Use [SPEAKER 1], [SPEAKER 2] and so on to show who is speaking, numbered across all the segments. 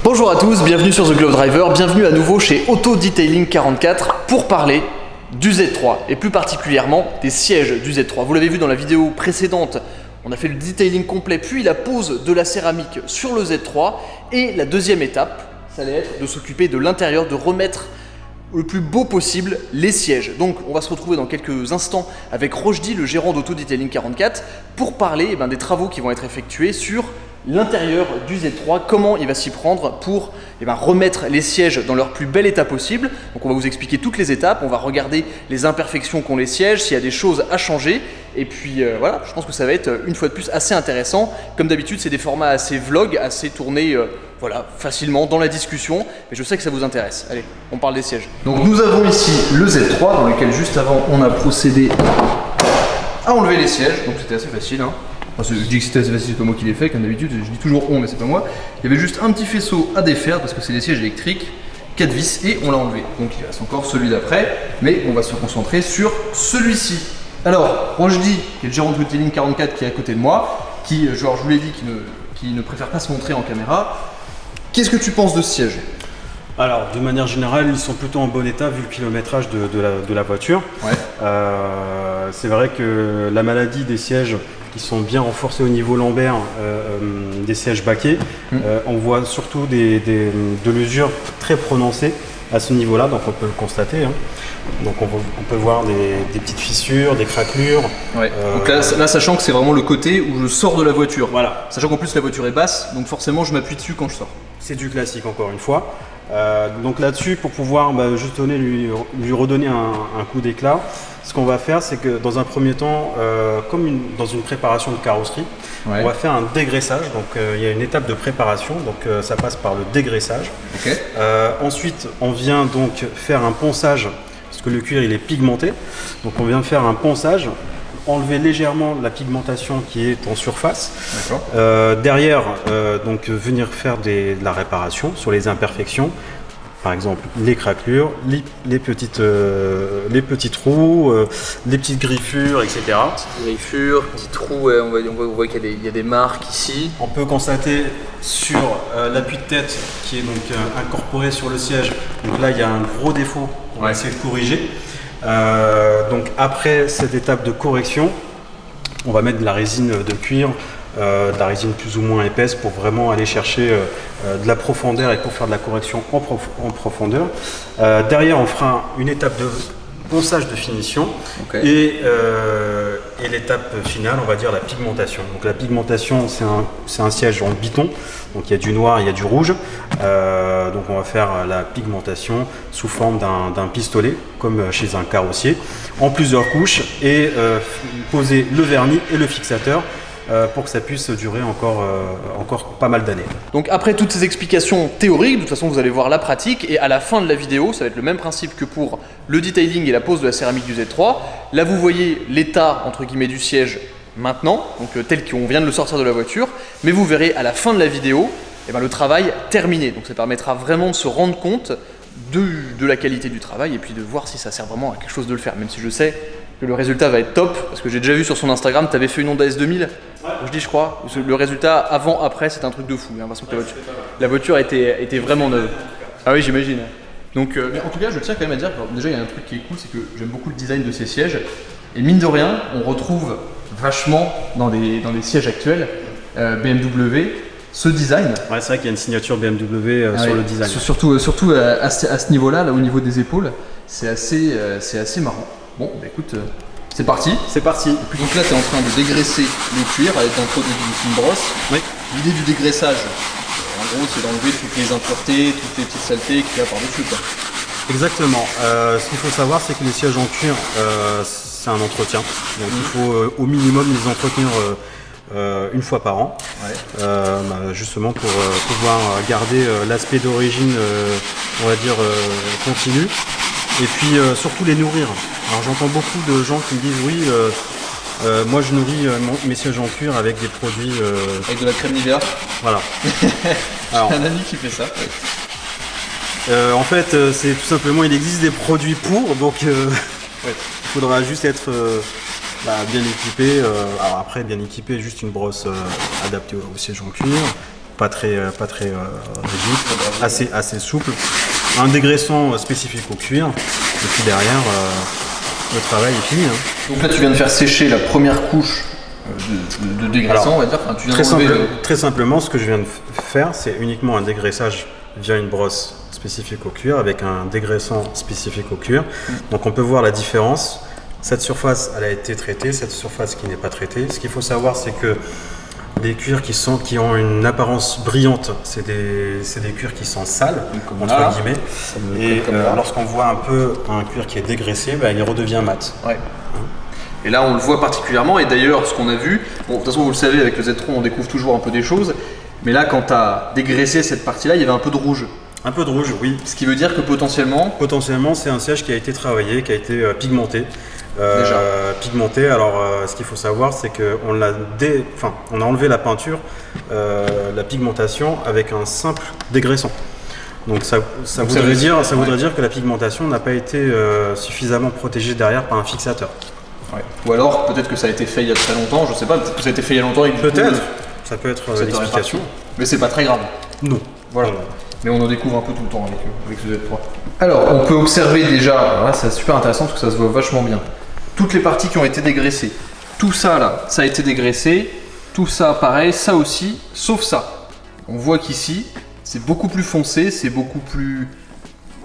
[SPEAKER 1] Bonjour à tous, bienvenue sur The Glove Driver, bienvenue à nouveau chez Auto Detailing 44 pour parler du Z3 et plus particulièrement des sièges du Z3. Vous l'avez vu dans la vidéo précédente, on a fait le detailing complet puis la pose de la céramique sur le Z3 et la deuxième étape, ça allait être de s'occuper de l'intérieur, de remettre le plus beau possible les sièges. Donc on va se retrouver dans quelques instants avec Rochdi, le gérant d'Auto Detailing 44, pour parler des travaux qui vont être effectués sur l'intérieur du Z3, comment il va s'y prendre pour remettre les sièges dans leur plus bel état possible. Donc on va vous expliquer toutes les étapes, on va regarder les imperfections qu'ont les sièges, s'il y a des choses à changer. Et puis voilà, je pense que ça va être une fois de plus assez intéressant. Comme d'habitude, c'est des formats assez vlog, assez tournés facilement dans la discussion. Mais je sais que ça vous intéresse. Allez, on parle des sièges. Donc nous avons ici le Z3 dans lequel juste avant on a procédé à enlever les sièges. Donc c'était assez facile. Enfin, je dis que c'était assez facile, c'est pas moi qui l'ai fait, comme d'habitude, je dis toujours on, mais c'est pas moi. Il y avait juste un petit faisceau à défaire parce que c'est des sièges électriques, 4 vis et on l'a enlevé. Donc il reste encore celui d'après, mais on va se concentrer sur celui-ci. Alors, Rochdi, qui est le gérant de Detailing 44 qui est à côté de moi, qui, genre je vous l'ai dit, qui ne préfère pas se montrer en caméra. Qu'est-ce que tu penses de ce siège ?
[SPEAKER 2] Alors, de manière générale, ils sont plutôt en bon état vu le kilométrage de la voiture. Ouais. C'est vrai que la maladie des sièges qui sont bien renforcés au niveau lombaire, des sièges baquets, on voit surtout de l'usure très prononcée à ce niveau-là, donc on peut le constater. Donc on peut voir des petites fissures, des craquelures.
[SPEAKER 1] Ouais. Donc là, sachant que c'est vraiment le côté où je sors de la voiture. Voilà. Sachant qu'en plus la voiture est basse, donc forcément je m'appuie dessus quand je sors. C'est
[SPEAKER 2] du classique encore une fois. Donc là-dessus, pour pouvoir juste lui redonner un coup d'éclat, ce qu'on va faire, c'est que dans un premier temps, comme dans une préparation de carrosserie, on va faire un dégraissage. Donc il y a une étape de préparation, donc ça passe par le dégraissage. Okay. Ensuite, on vient donc faire un ponçage, parce que le cuir il est pigmenté. Donc on vient faire un ponçage, enlever légèrement la pigmentation qui est en surface. Derrière, donc venir faire de la réparation sur les imperfections. Par exemple, les craquelures, les petits trous, les petites griffures, etc.
[SPEAKER 1] Petites griffures, petits trous, on voit qu'il y a des marques ici.
[SPEAKER 2] On peut constater sur l'appui de tête qui est donc incorporé sur le siège. Donc là, il y a un gros défaut qu'on va essayer de corriger. Donc après cette étape de correction, on va mettre de la résine de cuir, de la résine plus ou moins épaisse pour vraiment aller chercher de la profondeur et pour faire de la correction en profondeur. Derrière, on fera une étape de ponçage de finition et l'étape finale, on va dire la pigmentation. Donc la pigmentation, c'est un siège en biton, donc il y a du noir, il y a du rouge. Donc on va faire la pigmentation sous forme d'un pistolet, comme chez un carrossier, en plusieurs couches et poser le vernis et le fixateur pour que ça puisse durer encore pas mal d'années.
[SPEAKER 1] Donc après toutes ces explications théoriques, de toute façon vous allez voir la pratique et à la fin de la vidéo, ça va être le même principe que pour le detailing et la pose de la céramique du Z3. Là vous voyez l'état entre guillemets du siège maintenant, donc tel qu'on vient de le sortir de la voiture, mais vous verrez à la fin de la vidéo le travail terminé. Donc ça permettra vraiment de se rendre compte de la qualité du travail et puis de voir si ça sert vraiment à quelque chose de le faire, même si je sais que le résultat va être top, parce que j'ai déjà vu sur son Instagram, tu avais fait une Honda S2000, je crois, le résultat avant-après c'est un truc de fou, j'ai l'impression que la voiture était vraiment neuve. Ah oui, j'imagine. Donc, mais en tout cas, je tiens quand même à dire que déjà il y a un truc qui est cool, c'est que j'aime beaucoup le design de ces sièges, et mine de rien, on retrouve vachement dans les sièges actuels BMW, ce design.
[SPEAKER 2] Ouais, c'est vrai qu'il y a une signature BMW sur le design.
[SPEAKER 1] Surtout à ce niveau-là, là, au niveau des épaules, c'est assez marrant. Bon, écoute, c'est parti.
[SPEAKER 2] C'est parti.
[SPEAKER 1] Donc là, tu es en train de dégraisser le cuir avec un produit d'une brosse. Oui. L'idée du dégraissage, en gros, c'est d'enlever toutes les impuretés, toutes les petites saletés qu'il y a par-dessus.
[SPEAKER 2] Exactement. Ce qu'il faut savoir, c'est que les sièges en cuir, c'est un entretien. Donc il faut au minimum les entretenir une fois par an, justement pour pouvoir garder l'aspect d'origine, on va dire, continu. Et puis surtout les nourrir. Alors j'entends beaucoup de gens qui me disent oui, moi je nourris mes sièges en cuir avec des produits...
[SPEAKER 1] Avec de la crème Nivea.
[SPEAKER 2] Voilà.
[SPEAKER 1] J'ai un ami qui fait ça.
[SPEAKER 2] En fait, c'est tout simplement, il existe des produits pour, donc il faudra juste être bien équipé. Alors après, bien équipé, juste une brosse adaptée au siège en cuir, pas très rigide, assez souple. Un dégraissant spécifique au cuir, et puis derrière, le travail est fini.
[SPEAKER 1] Donc là, tu viens de faire sécher la première couche de dégraissant, on va dire. Enfin, tu viens
[SPEAKER 2] très simplement, ce que je viens de faire, c'est uniquement un dégraissage via une brosse spécifique au cuir avec un dégraissant spécifique au cuir. Donc on peut voir la différence. Cette surface, elle a été traitée, cette surface qui n'est pas traitée. Ce qu'il faut savoir, c'est que les cuirs qui ont une apparence brillante, c'est des cuirs qui sont sales, entre guillemets. Et lorsqu'on voit un peu un cuir qui est dégraissé, il redevient mat.
[SPEAKER 1] Ouais. Et là, on le voit particulièrement. Et d'ailleurs, ce qu'on a vu, bon, de toute façon, vous le savez, avec le Z3, on découvre toujours un peu des choses. Mais là, quand tu as dégraissé cette partie-là, il y avait un peu de rouge.
[SPEAKER 2] Un peu de rouge, oui.
[SPEAKER 1] Ce qui veut dire que potentiellement...
[SPEAKER 2] Potentiellement, c'est un siège qui a été travaillé, qui a été pigmenté.
[SPEAKER 1] Déjà.
[SPEAKER 2] Pigmenté, alors ce qu'il faut savoir, c'est qu'on on a enlevé la peinture, la pigmentation, avec un simple dégraissant. Donc ça voudrait dire que la pigmentation n'a pas été suffisamment protégée derrière par un fixateur.
[SPEAKER 1] Ouais. Ou alors, peut-être que ça a été fait il y a très longtemps, je sais pas, peut-être que ça a été fait il y a longtemps.
[SPEAKER 2] Peut-être, ça peut être l'explication.
[SPEAKER 1] Mais c'est pas très grave.
[SPEAKER 2] Non.
[SPEAKER 1] Voilà. Mais on en découvre un peu tout le temps avec ce Z3. Alors, on peut observer déjà, là c'est super intéressant parce que ça se voit vachement bien. Toutes les parties qui ont été dégraissées. Tout ça là, ça a été dégraissé. Tout ça pareil, ça aussi, sauf ça. On voit qu'ici, c'est beaucoup plus foncé, c'est beaucoup plus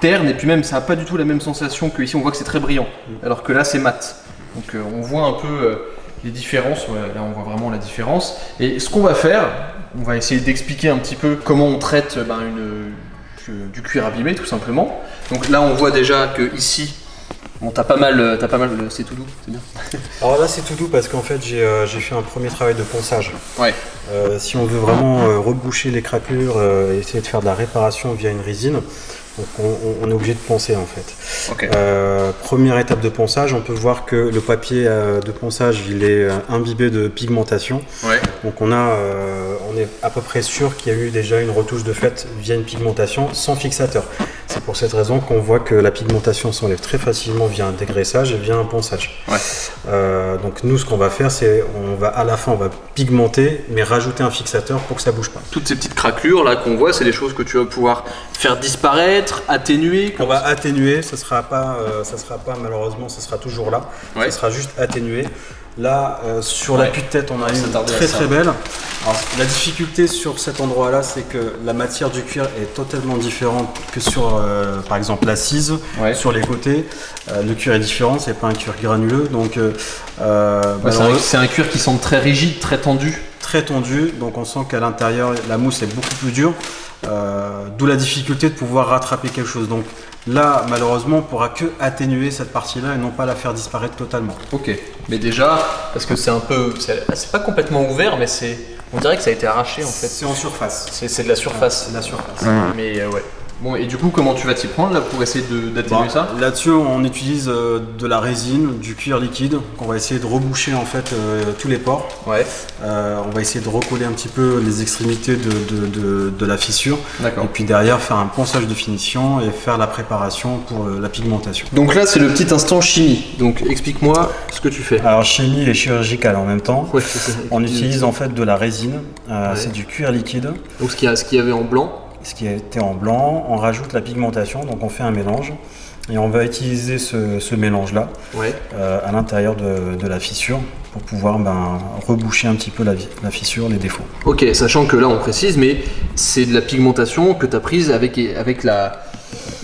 [SPEAKER 1] terne et puis même ça n'a pas du tout la même sensation que ici. On voit que c'est très brillant, alors que là c'est mat. Donc on voit un peu les différences. Ouais, là on voit vraiment la différence. Et ce qu'on va faire, on va essayer d'expliquer un petit peu comment on traite du cuir abîmé tout simplement. Donc là on voit déjà que ici, bon, t'as pas mal, c'est tout doux, c'est bien.
[SPEAKER 2] Alors là c'est tout doux parce qu'en fait j'ai fait un premier travail de ponçage.
[SPEAKER 1] Ouais.
[SPEAKER 2] Si on veut vraiment reboucher les craquelures et essayer de faire de la réparation via une résine, donc on est obligé de poncer en fait.
[SPEAKER 1] Okay.
[SPEAKER 2] Première étape de ponçage, on peut voir que le papier de ponçage il est imbibé de pigmentation.
[SPEAKER 1] Ouais.
[SPEAKER 2] Donc on est à peu près sûr qu'il y a eu déjà une retouche de fait via une pigmentation sans fixateur. C'est pour cette raison qu'on voit que la pigmentation s'enlève très facilement via un dégraissage et via un ponçage.
[SPEAKER 1] Ouais.
[SPEAKER 2] Donc nous ce qu'on va faire c'est à la fin on va pigmenter mais rajouter un fixateur pour que ça bouge pas.
[SPEAKER 1] Toutes ces petites craquelures là qu'on voit, c'est des choses que tu vas pouvoir faire disparaître, atténuer.
[SPEAKER 2] On va atténuer, ça sera pas malheureusement, ça sera toujours là.
[SPEAKER 1] Ouais.
[SPEAKER 2] Ça sera juste atténué. Là, sur l'appui de tête, on a une très belle. Alors, la difficulté sur cet endroit-là, c'est que la matière du cuir est totalement différente que sur, par exemple, l'assise. Ouais. Sur les côtés, le cuir est différent, c'est pas un cuir granuleux. Donc,
[SPEAKER 1] c'est un cuir qui semble très rigide, très tendu.
[SPEAKER 2] Très tendu, donc on sent qu'à l'intérieur, la mousse est beaucoup plus dure. D'où la difficulté de pouvoir rattraper quelque chose. Donc là, malheureusement, on pourra que atténuer cette partie-là et non pas la faire disparaître totalement.
[SPEAKER 1] Ok, mais déjà, parce que c'est un peu, c'est pas complètement ouvert, mais on dirait que ça a été arraché en fait.
[SPEAKER 2] C'est en surface.
[SPEAKER 1] C'est de la surface.
[SPEAKER 2] C'est de la surface.
[SPEAKER 1] Mais ouais. Bon, et du coup, comment tu vas t'y prendre là pour essayer d'atténuer ça?
[SPEAKER 2] Là-dessus, on utilise de la résine, du cuir liquide. On va essayer de reboucher en fait tous les pores. Ouais. On va essayer de recoller un petit peu les extrémités de la fissure. D'accord. Et puis derrière, faire un ponçage de finition et faire la préparation pour la pigmentation.
[SPEAKER 1] Donc là, c'est le petit instant chimie. Donc explique-moi ce que tu fais.
[SPEAKER 2] Alors chimie et chirurgicale en même temps. Ouais, on utilise en fait de la résine. C'est du cuir liquide.
[SPEAKER 1] Donc ce qu'il y avait en blanc.
[SPEAKER 2] Ce qui a été en blanc, on rajoute la pigmentation, donc on fait un mélange et on va utiliser ce mélange-là à l'intérieur de la fissure pour pouvoir reboucher un petit peu la fissure, les défauts.
[SPEAKER 1] Ok, sachant que là on précise, mais c'est de la pigmentation que tu as prise avec la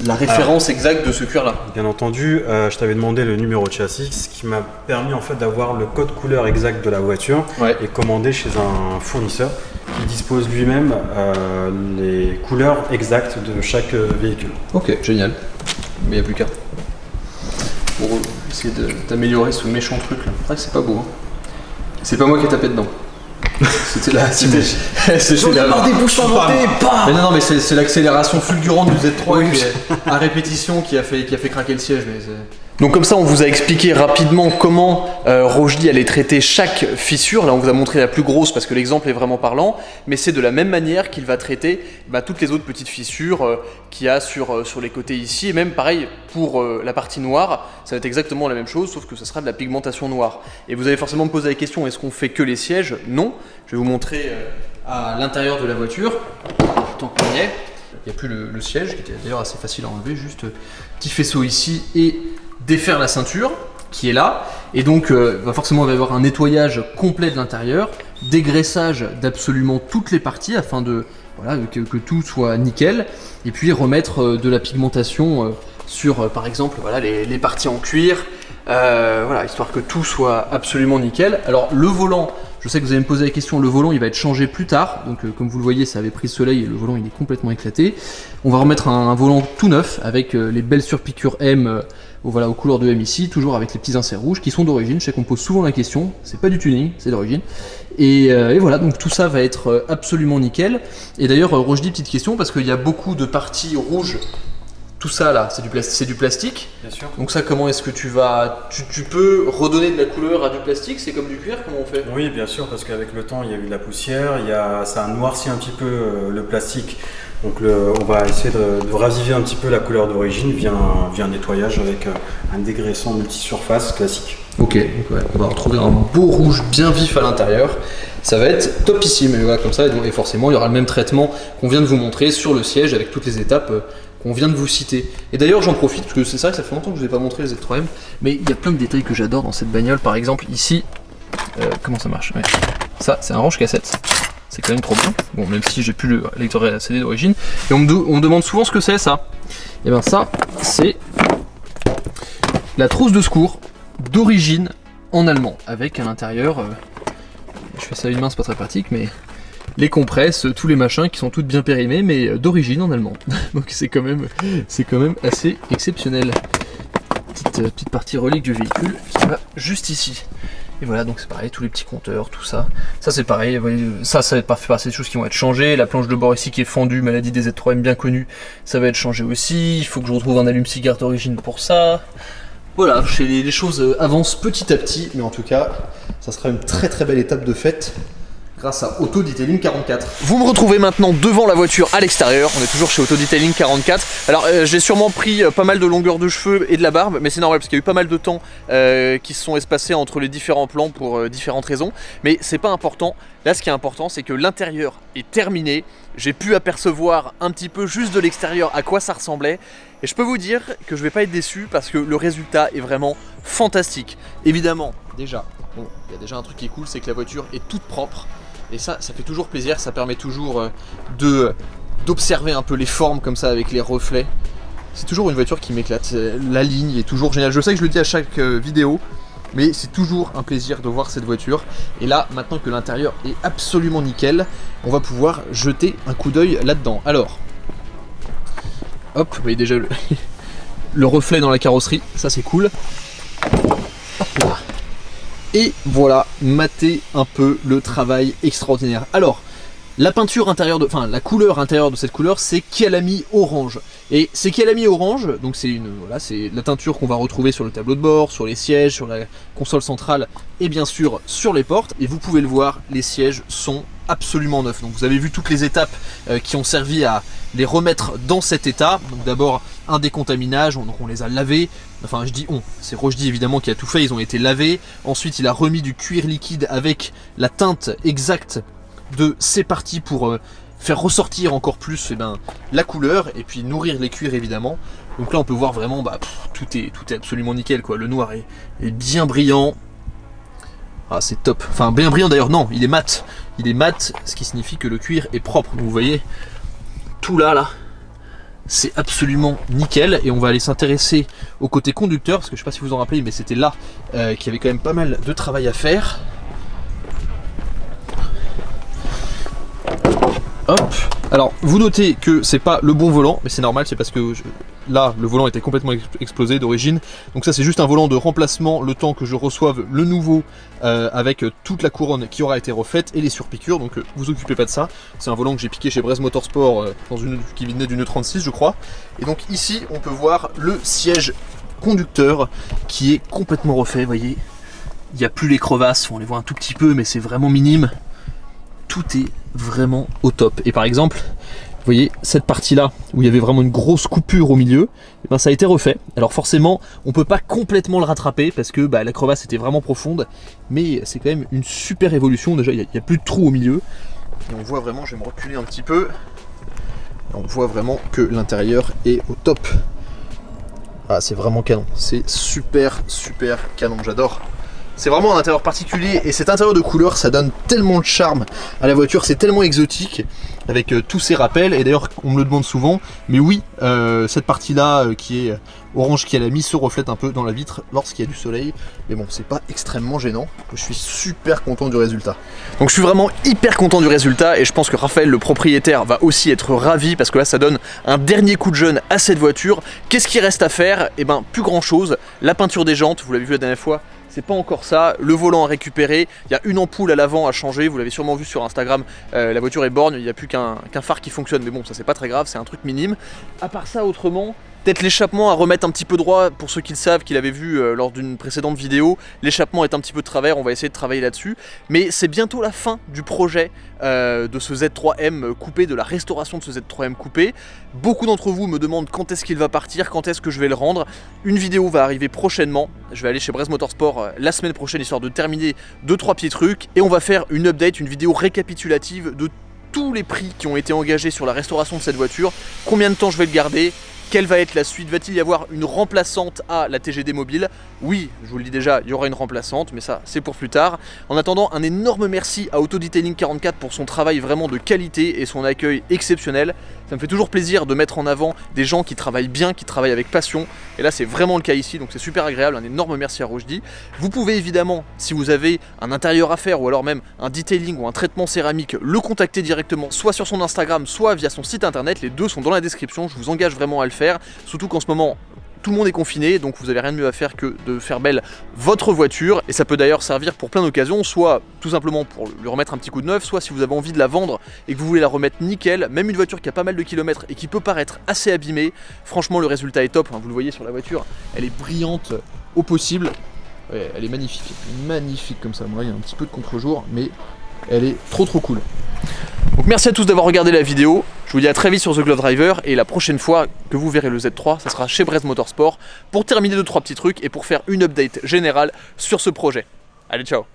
[SPEAKER 1] référence exacte de ce cuir-là.
[SPEAKER 2] Bien entendu, je t'avais demandé le numéro de châssis, ce qui m'a permis en fait d'avoir le code couleur exact de la voiture et commandé chez un fournisseur qui dispose lui-même les couleurs exactes de chaque véhicule.
[SPEAKER 1] Ok, génial. Mais il n'y a plus qu'à. Pour essayer d'améliorer ce méchant truc là. C'est vrai que c'est pas beau. Hein. C'est pas moi qui ai tapé dedans. C'était là. J'en ai marre des bouches en montée. Mais non, mais c'est l'accélération fulgurante du Z3 à répétition qui a fait craquer le siège. Donc comme ça, on vous a expliqué rapidement comment Rojdi allait traiter chaque fissure. Là, on vous a montré la plus grosse parce que l'exemple est vraiment parlant, mais c'est de la même manière qu'il va traiter toutes les autres petites fissures qu'il y a sur les côtés ici. Et même pareil pour la partie noire, ça va être exactement la même chose, sauf que ce sera de la pigmentation noire. Et vous allez forcément me poser la question, est-ce qu'on fait que les sièges? Non. Je vais vous montrer à l'intérieur de la voiture, tant qu'on y est. Il n'y a plus le siège, qui était d'ailleurs assez facile à enlever, juste petit faisceau ici et défaire la ceinture qui est là. Et donc forcément on va avoir un nettoyage complet de l'intérieur, dégraissage d'absolument toutes les parties afin de voilà, que tout soit nickel, et puis remettre de la pigmentation sur par exemple voilà, les parties en cuir, voilà, histoire que tout soit absolument nickel. Alors le volant, je sais que vous allez me poser la question, le volant il va être changé plus tard, donc comme vous le voyez ça avait pris le soleil et le volant il est complètement éclaté. On va remettre un volant tout neuf avec les belles surpiqûres M voilà, aux couleurs de M ici, toujours avec les petits inserts rouges qui sont d'origine. Je sais qu'on me pose souvent la question, c'est pas du tuning, c'est d'origine. Et voilà, donc tout ça va être absolument nickel. Et d'ailleurs, Rochdi, petite question, parce qu'il y a beaucoup de parties rouges. Tout ça là, c'est du plastique. Bien sûr. Donc ça, comment est-ce que tu vas... Tu peux redonner de la couleur à du plastique? C'est comme du cuir? Comment on fait?
[SPEAKER 2] Oui, bien sûr, parce qu'avec le temps, il y a eu de la poussière, ça a noirci un petit peu le plastique. Donc on va essayer de raviver un petit peu la couleur d'origine via un nettoyage avec un dégraissant multisurface classique.
[SPEAKER 1] Ok, donc ouais, on va retrouver un beau rouge bien vif à l'intérieur. Ça va être topissime, et voilà, comme ça, et forcément il y aura le même traitement qu'on vient de vous montrer sur le siège avec toutes les étapes qu'on vient de vous citer. Et d'ailleurs j'en profite, parce que c'est vrai que ça fait longtemps que je ne vous ai pas montré les Z3M, mais il y a plein de détails que j'adore dans cette bagnole. Par exemple ici, comment ça marche, ouais. Ça c'est un range cassette. C'est quand même trop bien. Bon, même si j'ai plus le lecteur CD d'origine. Et on me demande souvent ce que c'est ça. Et bien ça, c'est la trousse de secours d'origine en allemand. Avec à l'intérieur, je fais ça à une main, c'est pas très pratique, mais les compresses, tous les machins qui sont toutes bien périmées, mais d'origine en allemand. Donc c'est quand même assez exceptionnel. Petite partie relique du véhicule qui va juste ici. Et voilà, donc c'est pareil, tous les petits compteurs, tout ça. Ça c'est pareil, vous voyez, ça va être fait partie des choses qui vont être changées. La planche de bord ici qui est fendue, maladie des Z3M bien connue, ça va être changé aussi. Il faut que je retrouve un allume-cigare d'origine pour ça. Voilà, les choses avancent petit à petit, mais en tout cas, ça sera une très très belle étape de fête grâce à Auto Detailing 44. Vous me retrouvez maintenant devant la voiture à l'extérieur. On est toujours chez Auto Detailing 44. Alors j'ai sûrement pris pas mal de longueur de cheveux et de la barbe, mais c'est normal parce qu'il y a eu pas mal de temps qui se sont espacés entre les différents plans pour différentes raisons. Mais c'est pas important. Là ce qui est important c'est que l'intérieur est terminé. J'ai pu apercevoir un petit peu juste de l'extérieur à quoi ça ressemblait. Et je peux vous dire que je vais pas être déçu parce que le résultat est vraiment fantastique. Évidemment, déjà, bon, il y a déjà un truc qui est cool, c'est que la voiture est toute propre. Et ça fait toujours plaisir, ça permet toujours d'observer un peu les formes comme ça avec les reflets. C'est toujours une voiture qui m'éclate, la ligne est toujours géniale. Je sais que je le dis à chaque vidéo, mais c'est toujours un plaisir de voir cette voiture. Et là, maintenant que l'intérieur est absolument nickel, on va pouvoir jeter un coup d'œil là-dedans. Alors, hop, vous voyez déjà le reflet dans la carrosserie, ça c'est cool. Hop là. Et voilà, matez un peu le travail extraordinaire. Alors, la peinture intérieure la couleur intérieure de cette couleur, c'est Kyalami orange. Et c'est Kyalami orange, donc c'est la teinture qu'on va retrouver sur le tableau de bord, sur les sièges, sur la console centrale et bien sûr sur les portes. Et vous pouvez le voir, les sièges sont absolument neufs. Donc vous avez vu toutes les étapes qui ont servi à les remettre dans cet état. Donc d'abord un décontaminage, donc on les a lavés. Enfin je dis on, c'est Rochdi évidemment qui a tout fait, ils ont été lavés. Ensuite il a remis du cuir liquide avec la teinte exacte de ces parties pour faire ressortir encore plus la couleur et puis nourrir les cuirs évidemment. Donc là on peut voir vraiment tout est absolument nickel quoi. Le noir est bien brillant. Ah c'est top, enfin bien brillant d'ailleurs, non, il est mat, ce qui signifie que le cuir est propre. Donc, vous voyez, tout là, c'est absolument nickel. Et on va aller s'intéresser au côté conducteur, parce que je sais pas si vous vous en rappelez, mais c'était là qu'il y avait quand même pas mal de travail à faire. Hop. Alors vous notez que c'est pas le bon volant, mais c'est normal, c'est parce que là le volant était complètement explosé d'origine. Donc ça c'est juste un volant de remplacement le temps que je reçoive le nouveau avec toute la couronne qui aura été refaite et les surpiqûres. Donc vous occupez pas de ça. C'est un volant que j'ai piqué chez Brez Motorsport qui venait d'une E36 je crois. Et donc ici on peut voir le siège conducteur qui est complètement refait, vous voyez. Il n'y a plus les crevasses, on les voit un tout petit peu mais c'est vraiment minime. Tout est vraiment au top. Et par exemple, vous voyez cette partie là où il y avait vraiment une grosse coupure au milieu, et ben ça a été refait. Alors forcément on peut pas complètement le rattraper parce que la crevasse était vraiment profonde, mais c'est quand même une super évolution. Déjà il n'y a plus de trou au milieu, Et on voit vraiment, je vais me reculer un petit peu. On voit vraiment que l'intérieur est au top. Ah, c'est vraiment canon. C'est super canon, j'adore. C'est vraiment un intérieur particulier et cet intérieur de couleur, ça donne tellement de charme à la voiture, c'est tellement exotique avec tous ces rappels. Et d'ailleurs, on me le demande souvent, mais oui, cette partie-là qui est orange qui a la mise se reflète un peu dans la vitre lorsqu'il y a du soleil. Mais bon, c'est pas extrêmement gênant. Je suis super content du résultat. Donc je suis vraiment hyper content du résultat et je pense que Raphaël, le propriétaire, va aussi être ravi parce que là, ça donne un dernier coup de jeune à cette voiture. Qu'est-ce qu'il reste à faire? Eh ben, plus grand chose. La peinture des jantes, vous l'avez vu la dernière fois. C'est pas encore ça, le volant à récupérer, il y a une ampoule à l'avant à changer, vous l'avez sûrement vu sur Instagram, la voiture est borgne, il n'y a plus qu'un phare qui fonctionne, mais bon ça c'est pas très grave, c'est un truc minime. À part ça autrement, peut-être l'échappement à remettre un petit peu droit, pour ceux qui le savent, qui l'avaient vu lors d'une précédente vidéo, l'échappement est un petit peu de travers, on va essayer de travailler là-dessus, mais c'est bientôt la fin du projet de ce Z3M coupé, de la restauration de ce Z3M coupé. Beaucoup d'entre vous me demandent quand est-ce qu'il va partir, quand est-ce que je vais le rendre. Une vidéo va arriver prochainement, je vais aller chez Brez Motorsport la semaine prochaine histoire de terminer 2-3 petits trucs et on va faire une update, une vidéo récapitulative de tous les prix qui ont été engagés sur la restauration de cette voiture, combien de temps je vais le garder, quelle va être la suite, va-t-il y avoir une remplaçante à la TGD mobile? Oui, je vous le dis déjà, il y aura une remplaçante, mais ça c'est pour plus tard. En attendant, un énorme merci à Auto Detailing 44 pour son travail vraiment de qualité et son accueil exceptionnel. Ça me fait toujours plaisir de mettre en avant des gens qui travaillent bien, qui travaillent avec passion. Et là c'est vraiment le cas ici, donc c'est super agréable, un énorme merci à Rochdy. Vous pouvez évidemment, si vous avez un intérieur à faire ou alors même un detailing ou un traitement céramique, le contacter directement, soit sur son Instagram, soit via son site internet, les deux sont dans la description, je vous engage vraiment à le faire, surtout qu'en ce moment, tout le monde est confiné, donc vous n'avez rien de mieux à faire que de faire belle votre voiture. Et ça peut d'ailleurs servir pour plein d'occasions, soit tout simplement pour lui remettre un petit coup de neuf, soit si vous avez envie de la vendre et que vous voulez la remettre nickel, même une voiture qui a pas mal de kilomètres et qui peut paraître assez abîmée, franchement le résultat est top, hein, vous le voyez sur la voiture, elle est brillante au possible. Ouais, elle est magnifique comme ça. Moi, il y a un petit peu de contre-jour, mais elle est trop cool. Donc merci à tous d'avoir regardé la vidéo. Je vous dis à très vite sur The Glove Driver et la prochaine fois que vous verrez le Z3, ça sera chez Brez Motorsport pour terminer 2-3 petits trucs et pour faire une update générale sur ce projet. Allez, ciao!